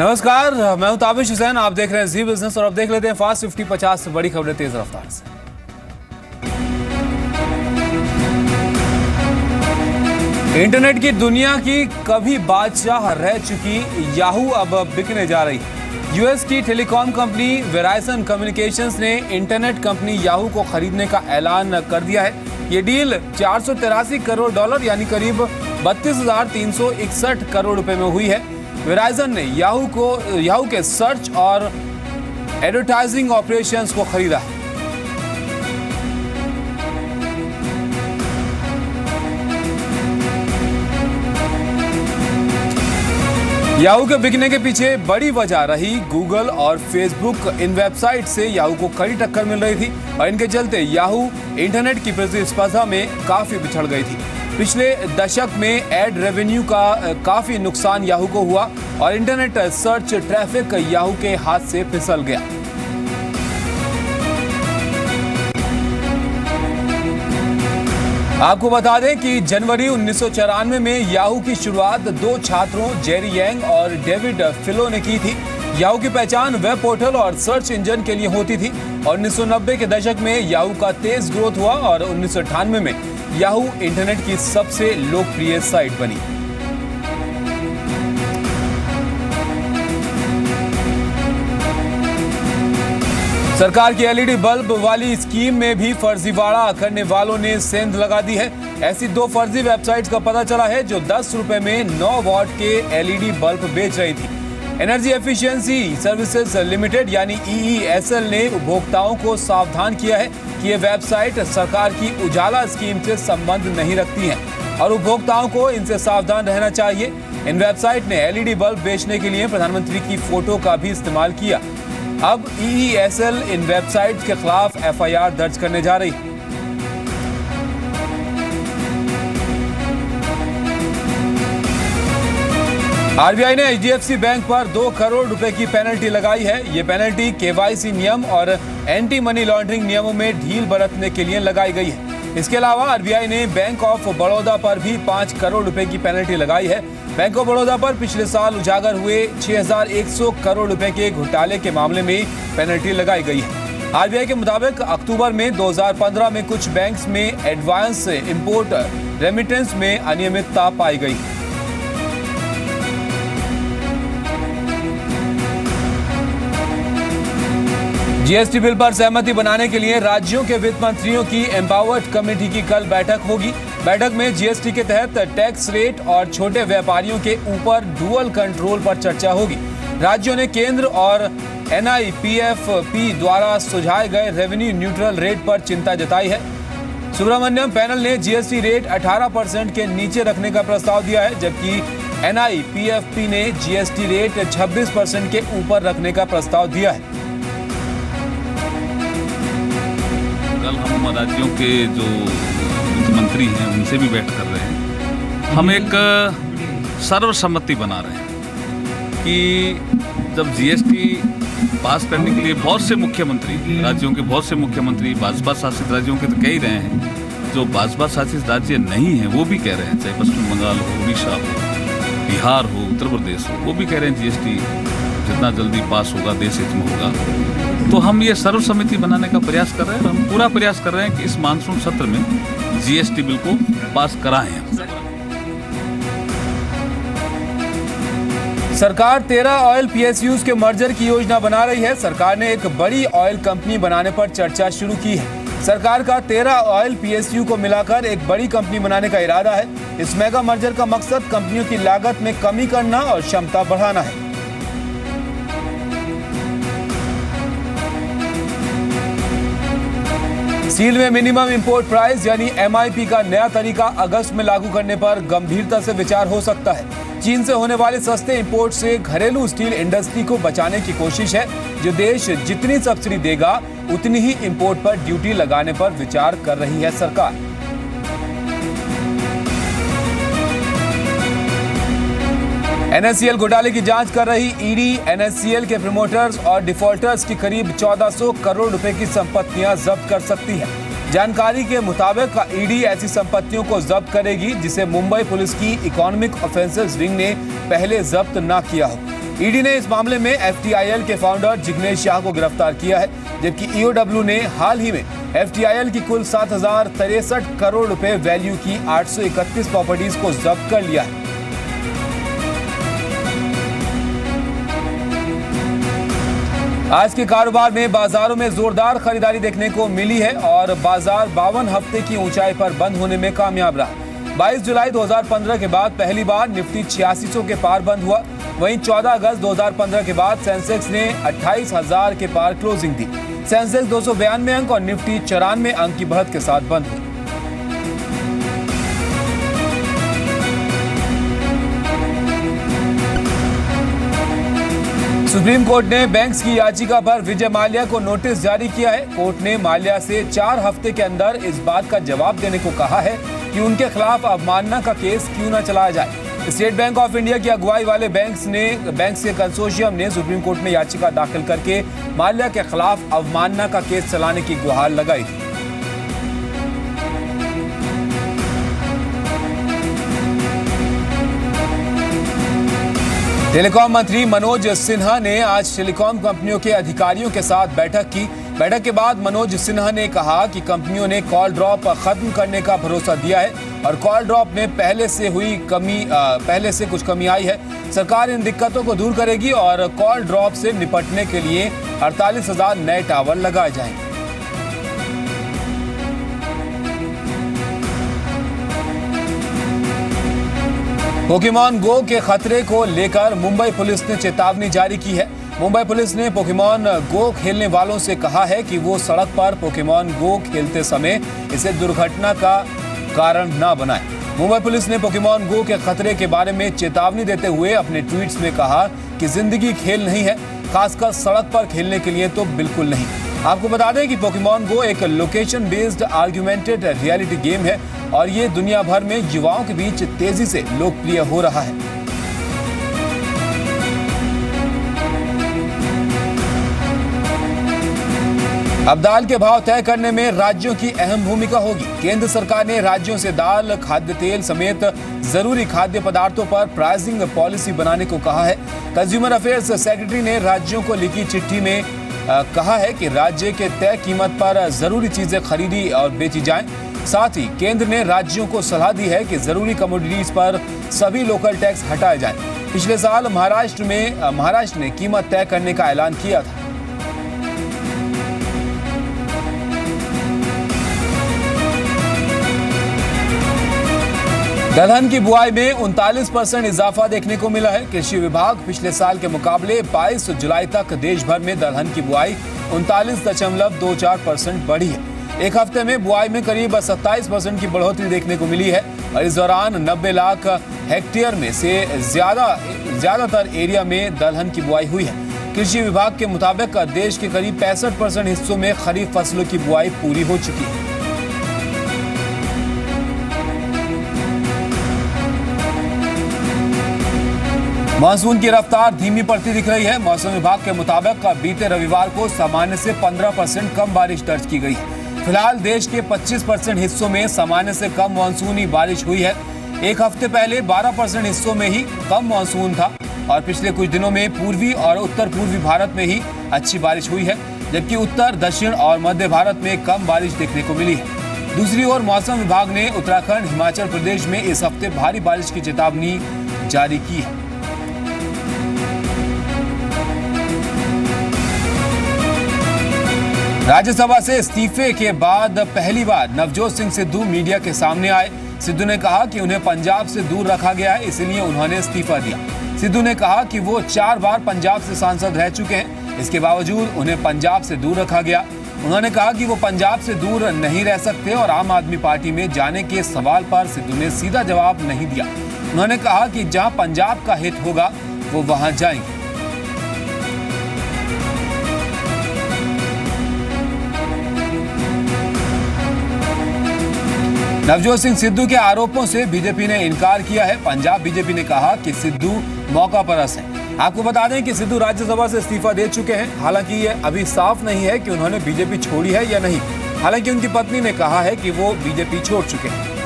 नमस्कार, मैं हूं ताबिश हुसैन। आप देख रहे हैं जी बिजनेस और अब देख लेते हैं फास्ट 50 बड़ी खबरें तेज रफ्तार से। इंटरनेट की दुनिया की कभी बादशाह रह चुकी याहू अब बिकने जा रही है। यूएस की टेलीकॉम कंपनी वेराइसन कम्युनिकेशंस ने इंटरनेट कंपनी याहू को खरीदने का ऐलान कर दिया है। ये डील $483 करोड़ यानी करीब 32,361 करोड़ रुपए में हुई है। वेराइजन ने याहू के सर्च और एडवर्टाइजिंग ऑपरेशंस को खरीदा है। याहू के बिकने के पीछे बड़ी वजह रही गूगल और फेसबुक। इन वेबसाइट से याहू को कड़ी टक्कर मिल रही थी और इनके चलते याहू इंटरनेट की प्रतिस्पर्धा में काफी पिछड़ गई थी। पिछले दशक में एड रेवेन्यू का काफी नुकसान याहू को हुआ और इंटरनेट सर्च ट्रैफिक याहू के हाथ से फिसल गया। आपको बता दें कि जनवरी 1994 में याहू की शुरुआत दो छात्रों जेरी यांग और डेविड फिलो ने की थी। याहू की पहचान वेब पोर्टल और सर्च इंजन के लिए होती थी और 1990 के दशक में याहू का तेज ग्रोथ हुआ और 1998 में याहू इंटरनेट की सबसे लोकप्रिय साइट बनी। सरकार की एलईडी बल्ब वाली स्कीम में भी फर्जीवाड़ा करने वालों ने सेंध लगा दी है। ऐसी दो फर्जी वेबसाइट्स का पता चला है जो 10 रुपए में 9 वॉट के एलईडी बल्ब बेच रही थी। एनर्जी एफिशिएंसी सर्विसेज लिमिटेड यानी EESL ने उपभोक्ताओं को सावधान किया है कि ये वेबसाइट सरकार की उजाला स्कीम से संबंध नहीं रखती हैं और उपभोक्ताओं को इनसे सावधान रहना चाहिए। इन वेबसाइट ने एलईडी बल्ब बेचने के लिए प्रधानमंत्री की फोटो का भी इस्तेमाल किया। अब EESL इन वेबसाइट के खिलाफ FIR दर्ज करने जा रही है। आरबीआई ने HDFC बैंक पर 2 करोड़ रुपए की पेनल्टी लगाई है। ये पेनल्टी KYC नियम और एंटी मनी लॉन्ड्रिंग नियमों में ढील बरतने के लिए लगाई गई है। इसके अलावा आरबीआई ने बैंक ऑफ बड़ौदा पर भी 5 करोड़ रुपए की पेनल्टी लगाई है। बैंक ऑफ बड़ौदा पर पिछले साल उजागर हुए 6,100 करोड़ रुपए के घोटाले के मामले में पेनल्टी लगाई गई है। आरबीआई के मुताबिक अक्टूबर में 2015 में कुछ बैंक्स में एडवांस इंपोर्ट रेमिटेंस में अनियमितता पाई गई। जीएसटी बिल पर सहमति बनाने के लिए राज्यों के वित्त मंत्रियों की एम्पावर्ड कमेटी की कल बैठक होगी। बैठक में जीएसटी के तहत टैक्स रेट और छोटे व्यापारियों के ऊपर डुअल कंट्रोल पर चर्चा होगी। राज्यों ने केंद्र और NIPFP द्वारा सुझाए गए रेवेन्यू न्यूट्रल रेट पर चिंता जताई है। सुब्रमण्यम पैनल ने जीएसटी रेट 18% के नीचे रखने का प्रस्ताव दिया है, जबकि NIPFP ने जीएसटी रेट 26% के ऊपर रखने का प्रस्ताव दिया है। कल हम राज्यों के जो मंत्री हैं उनसे भी बैठ कर रहे हैं। हम एक सर्वसम्मति बना रहे हैं कि जब जीएसटी पास करने के लिए बहुत से मुख्यमंत्री, राज्यों के बहुत से मुख्यमंत्री, भाजपा शासित राज्यों के तो कह ही रहे हैं, जो भाजपा शासित राज्य नहीं है वो भी कह रहे हैं, चाहे पश्चिम बंगाल हो, उड़ीसा हो, बिहार हो, उत्तर प्रदेश हो, वो भी कह रहे हैं जीएसटी जितना जल्दी पास होगा देश हित में होगा। तो हम ये सर्वसम्मति बनाने का प्रयास कर रहे हैं। हम पूरा प्रयास कर रहे हैं कि इस मानसून सत्र में जीएसटी बिल को पास कराएं। सरकार 13 ऑयल PSUs के मर्जर की योजना बना रही है। सरकार ने एक बड़ी ऑयल कंपनी बनाने पर चर्चा शुरू की है। सरकार का 13 ऑयल PSU को मिलाकर एक बड़ी कंपनी बनाने का इरादा है। इस मेगा मर्जर का मकसद कंपनियों की लागत में कमी करना और क्षमता बढ़ाना है। स्टील में मिनिमम इंपोर्ट प्राइस यानी MIP का नया तरीका अगस्त में लागू करने पर गंभीरता से विचार हो सकता है। चीन से होने वाले सस्ते इंपोर्ट से घरेलू स्टील इंडस्ट्री को बचाने की कोशिश है। जो देश जितनी सब्सिडी देगा उतनी ही इंपोर्ट पर ड्यूटी लगाने पर विचार कर रही है सरकार। NSCL घोटाले की जांच कर रही ईडी NSCL के प्रमोटर्स और डिफॉल्टर्स की करीब 1400 करोड़ रुपए की संपत्तियां जब्त कर सकती है। जानकारी के मुताबिक ईडी ऐसी संपत्तियों को जब्त करेगी जिसे मुंबई पुलिस की इकोनॉमिक ऑफेंसेस विंग ने पहले जब्त न किया हो। ईडी ने इस मामले में FTIL के फाउंडर जिग्नेश शाह को गिरफ्तार किया है, जबकि EOW ने हाल ही में FTIL की कुल 7,063 करोड़ रुपए वैल्यू की 831 प्रॉपर्टीज को जब्त कर लिया है। आज के कारोबार में बाजारों में जोरदार खरीदारी देखने को मिली है और बाजार 52 हफ्ते की ऊंचाई पर बंद होने में कामयाब रहा। 22 जुलाई 2015 के बाद पहली बार निफ्टी 8600 के पार बंद हुआ। वहीं 14 अगस्त 2015 के बाद सेंसेक्स ने 28,000 के पार क्लोजिंग दी। सेंसेक्स 292 अंक और निफ्टी 94 अंक की बढ़त के साथ बंद हुई। सुप्रीम कोर्ट ने बैंक्स की याचिका पर विजय माल्या को नोटिस जारी किया है। कोर्ट ने माल्या से 4 हफ्ते के अंदर इस बात का जवाब देने को कहा है कि उनके खिलाफ अवमानना का केस क्यों न चलाया जाए। स्टेट बैंक ऑफ इंडिया की अगुवाई वाले बैंक्स के कंसोर्शियम ने सुप्रीम कोर्ट में याचिका दाखिल करके माल्या के खिलाफ अवमानना का केस चलाने की गुहार लगाई थी। टेलीकॉम मंत्री मनोज सिन्हा ने आज टेलीकॉम कंपनियों के अधिकारियों के साथ बैठक की। बैठक के बाद मनोज सिन्हा ने कहा कि कंपनियों ने कॉल ड्रॉप खत्म करने का भरोसा दिया है और कॉल ड्रॉप में पहले से कुछ कमी आई है। सरकार इन दिक्कतों को दूर करेगी और कॉल ड्रॉप से निपटने के लिए 48,000 नए टावर लगाए जाएंगे। पोकेमॉन गो के खतरे को लेकर मुंबई पुलिस ने चेतावनी जारी की है। मुंबई पुलिस ने पोकेमॉन गो खेलने वालों से कहा है कि वो सड़क पर पोकेमॉन गो खेलते समय इसे दुर्घटना का कारण न बनाएं। मुंबई पुलिस ने पोकेमॉन गो के खतरे के बारे में चेतावनी देते हुए अपने ट्वीट्स में कहा कि जिंदगी खेल नहीं है, खासकर सड़क पर खेलने के लिए तो बिल्कुल नहीं। आपको बता दें कि पोकेमॉन गो एक location based augmented reality game है और ये दुनिया भर में युवाओं के बीच तेजी से लोकप्रिय हो रहा है। अब दाल के भाव तय करने में राज्यों की अहम भूमिका होगी। केंद्र सरकार ने राज्यों से दाल, खाद्य तेल समेत जरूरी खाद्य पदार्थों पर प्राइसिंग पॉलिसी बनाने को कहा है। कंज्यूमर अफेयर्स सेक्रेटरी ने राज्यों को लिखी चिट्ठी में कहा है कि राज्य के तय कीमत पर जरूरी चीजें खरीदी और बेची जाएं। साथ ही केंद्र ने राज्यों को सलाह दी है कि जरूरी कमोडिटीज पर सभी लोकल टैक्स हटाए जाएं। पिछले साल महाराष्ट्र ने कीमत तय करने का ऐलान किया था। दलहन की बुआई में 39% इजाफा देखने को मिला है। कृषि विभाग पिछले साल के मुकाबले 22 जुलाई तक देश भर में दलहन की बुआई 39.24% बढ़ी है। एक हफ्ते में बुआई में करीब 27% की बढ़ोतरी देखने को मिली है और इस दौरान 90 लाख हेक्टेयर में से ज्यादातर एरिया में दलहन की बुआई हुई है। कृषि विभाग के मुताबिक देश के करीब 65% हिस्सों में खरीफ फसलों की बुआई पूरी हो चुकी है। मानसून की रफ्तार धीमी पड़ती दिख रही है। मौसम विभाग के मुताबिक बीते रविवार को सामान्य से 15% कम बारिश दर्ज की गई है। फिलहाल देश के 25% हिस्सों में सामान्य से कम मानसूनी बारिश हुई है। एक हफ्ते पहले 12% हिस्सों में ही कम मानसून था और पिछले कुछ दिनों में पूर्वी और उत्तर पूर्वी भारत में ही अच्छी बारिश हुई है, जबकि उत्तर, दक्षिण और मध्य भारत में कम बारिश देखने को मिली है। दूसरी ओर मौसम विभाग ने उत्तराखंड, हिमाचल प्रदेश में इस हफ्ते भारी बारिश की चेतावनी जारी की है। राज्यसभा से इस्तीफे के बाद पहली बार नवजोत सिंह सिद्धू मीडिया के सामने आए। सिद्धू ने कहा कि उन्हें पंजाब से दूर रखा गया है, इसलिए उन्होंने इस्तीफा दिया। सिद्धू ने कहा कि वो 4 बार पंजाब से सांसद रह चुके हैं, इसके बावजूद उन्हें पंजाब से दूर रखा गया। उन्होंने कहा कि वो पंजाब से दूर नहीं रह सकते और आम आदमी पार्टी में जाने के सवाल पर सिद्धू ने सीधा जवाब नहीं दिया। उन्होंने कहा कि जहां पंजाब का हित होगा वो वहां जाएंगे। नवजोत सिंह सिद्धू के आरोपों से बीजेपी ने इनकार किया है। पंजाब बीजेपी ने कहा कि सिद्धू मौका परस है। आपको बता दें कि सिद्धू राज्यसभा से इस्तीफा दे चुके हैं। हालांकि ये अभी साफ नहीं है कि उन्होंने बीजेपी छोड़ी है या नहीं। हालांकि उनकी पत्नी ने कहा है कि वो बीजेपी छोड़ चुके हैं।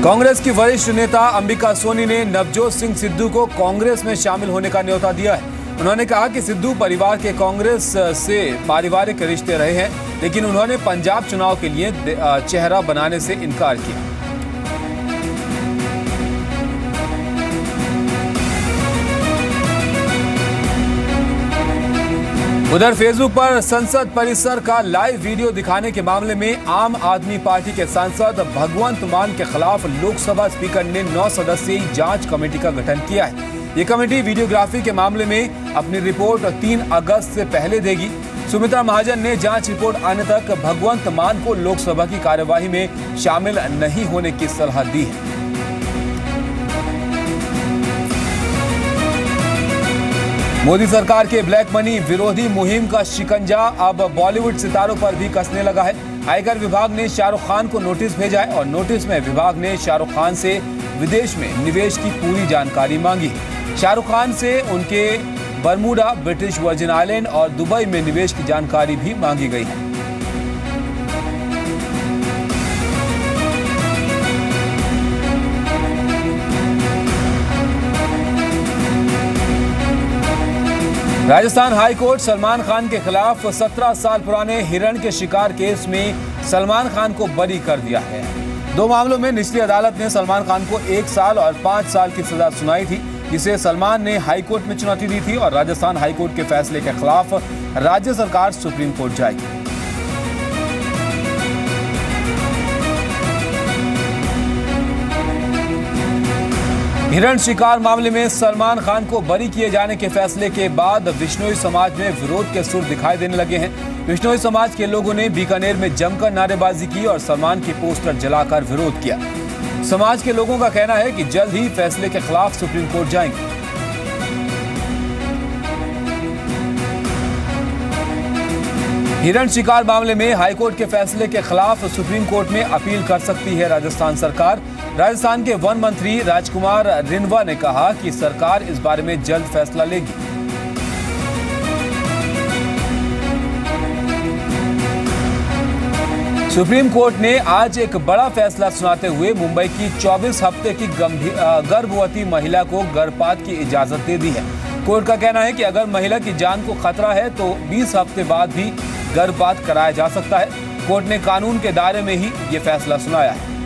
कांग्रेस की वरिष्ठ नेता अंबिका सोनी ने नवजोत सिंह सिद्धू को कांग्रेस में शामिल होने का न्योता दिया है। उन्होंने कहा कि सिद्धू परिवार के कांग्रेस से पारिवारिक रिश्ते रहे हैं, लेकिन उन्होंने पंजाब चुनाव के लिए चेहरा बनाने से इनकार किया। उधर फेसबुक पर संसद परिसर का लाइव वीडियो दिखाने के मामले में आम आदमी पार्टी के सांसद भगवंत मान के खिलाफ लोकसभा स्पीकर ने 9 सदस्यीय जांच कमेटी का गठन किया है। ये कमेटी वीडियोग्राफी के मामले में अपनी रिपोर्ट 3 अगस्त से पहले देगी। सुमित्रा महाजन ने जांच रिपोर्ट आने तक भगवंत मान को लोकसभा की कार्यवाही में शामिल नहीं होने की सलाह दी है। मोदी सरकार के ब्लैक मनी विरोधी मुहिम का शिकंजा अब बॉलीवुड सितारों पर भी कसने लगा है। आयकर विभाग ने शाहरुख खान को नोटिस भेजा है और नोटिस में विभाग ने शाहरुख खान से विदेश में निवेश की पूरी जानकारी मांगी है। शाहरुख खान से उनके बरमूडा, ब्रिटिश वर्जिन आइलैंड और दुबई में निवेश की जानकारी भी मांगी गई है। राजस्थान हाई कोर्ट सलमान खान के खिलाफ 17 साल पुराने हिरण के शिकार केस में सलमान खान को बरी कर दिया है। 2 मामलों में निचली अदालत ने सलमान खान को 1 साल और 5 साल की सजा सुनाई थी, जिसे सलमान ने हाई कोर्ट में चुनौती दी थी और राजस्थान हाई कोर्ट के फैसले के खिलाफ राज्य सरकार सुप्रीम कोर्ट जाएगी। हिरण शिकार मामले में सलमान खान को बरी किए जाने के फैसले के बाद बिश्नोई समाज में विरोध के सुर दिखाई देने लगे हैं। बिश्नोई समाज के लोगों ने बीकानेर में जमकर नारेबाजी की और सलमान की पोस्टर जलाकर विरोध किया। समाज के लोगों का कहना है कि जल्द ही फैसले के खिलाफ सुप्रीम कोर्ट जाएंगे। हिरण शिकार मामले में हाईकोर्ट के फैसले के खिलाफ सुप्रीम कोर्ट में अपील कर सकती है राजस्थान सरकार। राजस्थान के वन मंत्री राजकुमार रिंधवा ने कहा कि सरकार इस बारे में जल्द फैसला लेगी। सुप्रीम कोर्ट ने आज एक बड़ा फैसला सुनाते हुए मुंबई की 24 हफ्ते की गर्भवती महिला को गर्भपात की इजाजत दे दी है। कोर्ट का कहना है कि अगर महिला की जान को खतरा है तो 20 हफ्ते बाद भी गर्भपात कराया जा सकता है। कोर्ट ने कानून के दायरे में ही ये फैसला सुनाया है।